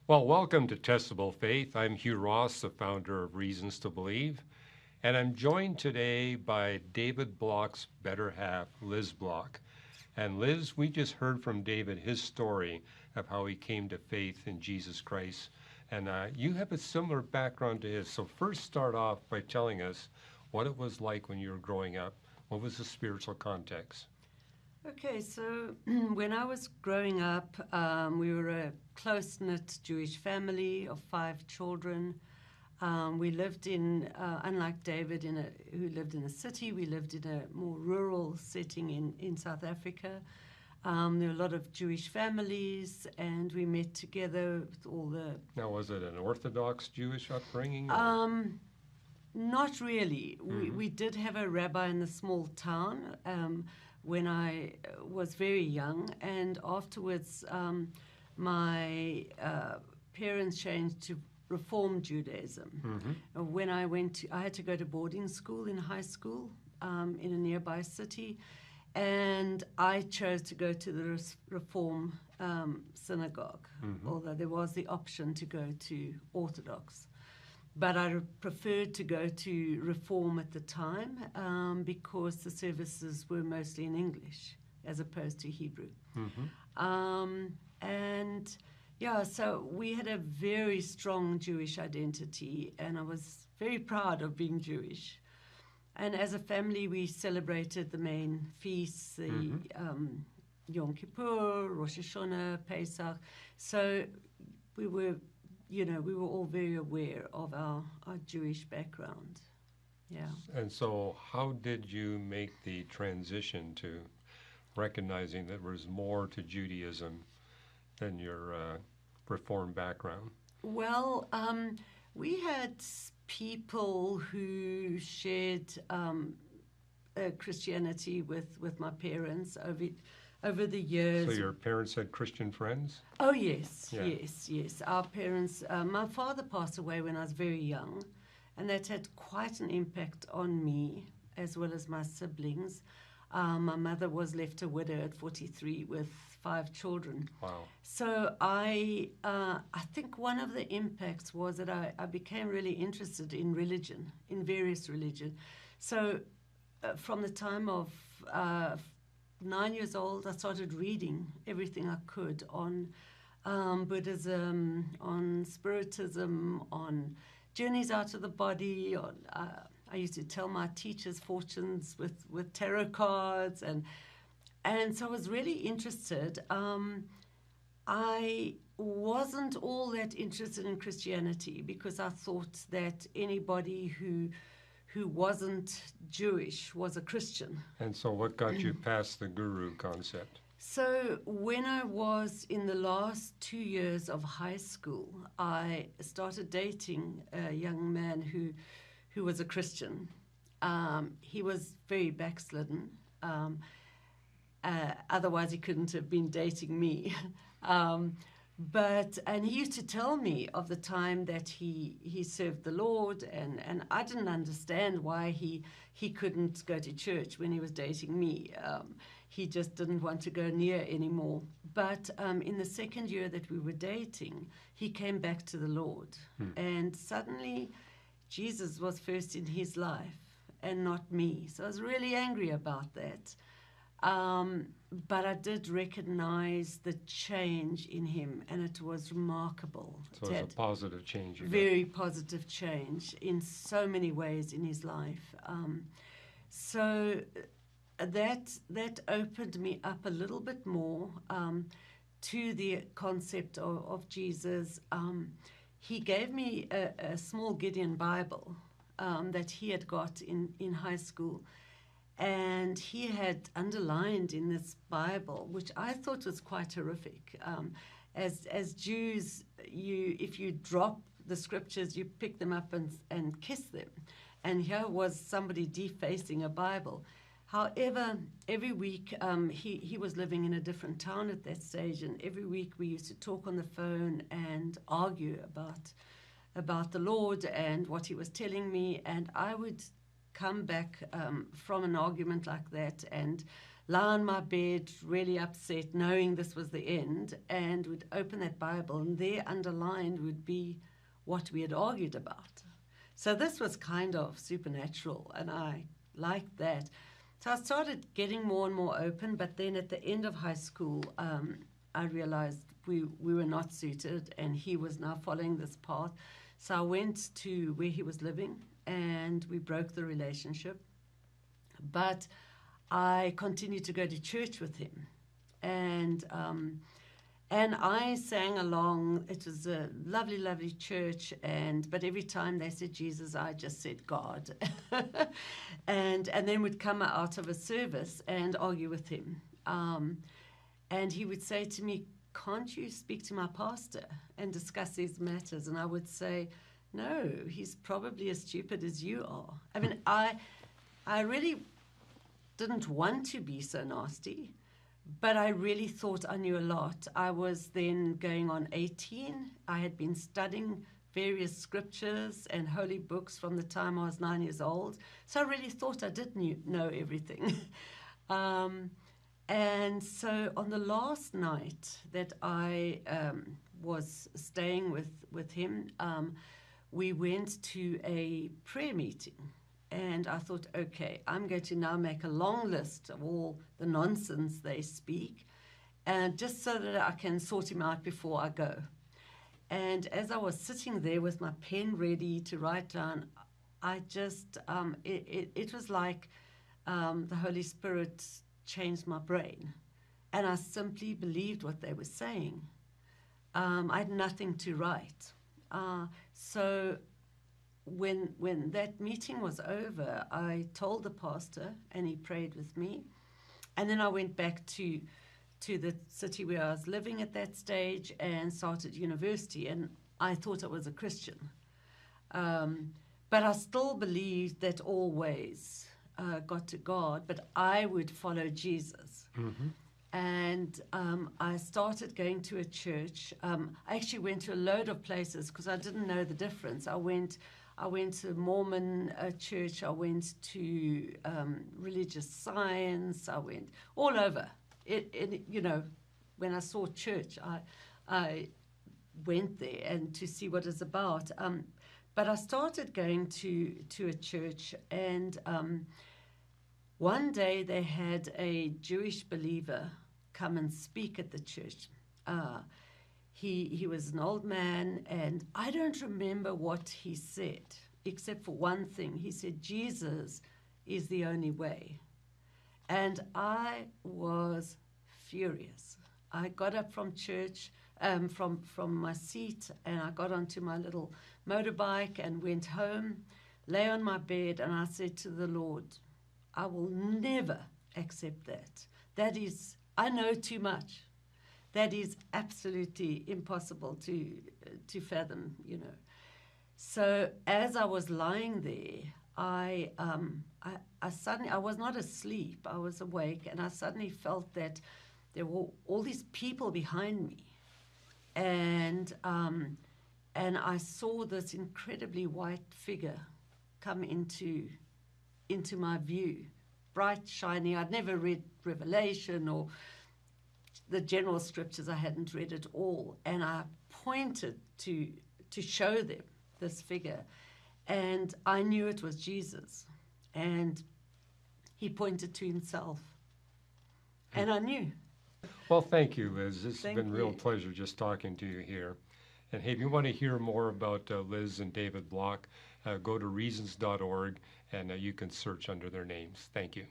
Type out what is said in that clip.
Well, welcome to Testable Faith. I'm Hugh Ross, the founder of Reasons to Believe, and I'm joined today by David Block's better half, Liz Block. And Liz, we just heard from David his story of how he came to faith in Jesus Christ. And you have a similar background to his. So first start off by telling us what it was like when you were growing up. What was the spiritual context? Okay, so when I was growing up, we were a close-knit Jewish family of 5 children. We lived in, unlike David, who lived in a city, we lived in a more rural setting in South Africa. There were a lot of Jewish families, and we met together with all the... Now, was it an Orthodox Jewish upbringing? Not really. We did have a rabbi in the small town when I was very young, and afterwards my parents changed to Reform Judaism. When I had to go to boarding school in high school in a nearby city, and I chose to go to the Reform synagogue, although there was the option to go to Orthodox. But I preferred to go to Reform at the time because the services were mostly in English as opposed to Hebrew. And yeah, so we had a very strong Jewish identity, and I was very proud of being Jewish. And as a family, we celebrated the main feasts, the Yom Kippur, Rosh Hashanah, Pesach. So we were all very aware of our Jewish background. Yeah. And so how did you make the transition to recognizing that there was more to Judaism than your Reformed background? Well, we had people who shared Christianity with my parents over the years. So your parents had Christian friends? Oh, yes, Yeah. yes. Our parents, my father passed away when I was very young, and that had quite an impact on me as well as my siblings. My mother was left a widow at 43 with 5 children. Wow. So I think one of the impacts was that I became really interested in religion, in various religion. So from the time of 9 years old, I started reading everything I could on Buddhism, on spiritism, on journeys out of the body. I used to tell my teachers fortunes with tarot cards, and so I was really interested. I wasn't all that interested in Christianity because I thought that anybody who wasn't Jewish was a Christian. And so what got you past the guru concept? So when I was in the last 2 years of high school, I started dating a young man who was a Christian. He was very backslidden. Otherwise, he couldn't have been dating me. And he used to tell me of the time that he served the Lord, and I didn't understand why he couldn't go to church when he was dating me. He just didn't want to go near anymore. But in the second year that we were dating, he came back to the Lord. And suddenly, Jesus was first in his life and not me. So I was really angry about that. But I did recognize the change in him, and it was remarkable. So it was a positive change. Very positive change in so many ways in his life. So that opened me up a little bit more to the concept of Jesus. He gave me a small Gideon Bible that he had got in high school. And he had underlined in this Bible, which I thought was quite horrific. As Jews, if you drop the scriptures, you pick them up and kiss them. And here was somebody defacing a Bible. However, every week, he was living in a different town at that stage, and every week we used to talk on the phone and argue about the Lord and what he was telling me, and I would come back from an argument like that, and lie on my bed, really upset, knowing this was the end, and would open that Bible, and there underlined would be what we had argued about. So this was kind of supernatural, and I liked that. So I started getting more and more open, but then at the end of high school, I realized we were not suited, and he was now following this path. So I went to where he was living, and we broke the relationship. But I continued to go to church with him, and I sang along. It was a lovely, lovely church, but every time they said Jesus, I just said God, and then would come out of a service and argue with him, and he would say to me, "Can't you speak to my pastor and discuss these matters?" And I would say, "No, he's probably as stupid as you are." I mean, I really didn't want to be so nasty, but I really thought I knew a lot. I was then going on 18. I had been studying various scriptures and holy books from the time I was 9 years old. So I really thought I did know everything. And so on the last night that I was staying with him, we went to a prayer meeting. And I thought, okay, I'm going to now make a long list of all the nonsense they speak, and just so that I can sort him out before I go. And as I was sitting there with my pen ready to write down, I just, it was like the Holy Spirit changed my brain. And I simply believed what they were saying. I had nothing to write. So when that meeting was over, I told the pastor, and he prayed with me. And then I went back to the city where I was living at that stage and started university. And I thought I was a Christian. But I still believed that all ways got to God, but I would follow Jesus. Mm-hmm. And I started going to a church. I actually went to a load of places because I didn't know the difference. I went to Mormon church. I went to religious science. I went all over. When I saw church, I went there and to see what it's about. But I started going to a church, and one day they had a Jewish believer come and speak at the church. He was an old man, and I don't remember what he said, except for one thing. He said, Jesus is the only way. And I was furious. I got up from church, from my seat, and I got onto my little motorbike and went home, lay on my bed, and I said to the Lord, I will never accept that. That is, I know too much. That is absolutely impossible to fathom, So as I was lying there, I suddenly, I was not asleep, I was awake, and I suddenly felt that there were all these people behind me. And I saw this incredibly white figure come into my view, bright, shiny. I'd never read Revelation or the general scriptures. I hadn't read it all. And I pointed to show them this figure. And I knew it was Jesus. And he pointed to himself. And I knew. Well, thank you, Liz. It's Thank been a real you. pleasure just talking to you here. And hey, if you want to hear more about Liz and David Block, go to reasons.org, and you can search under their names. Thank you.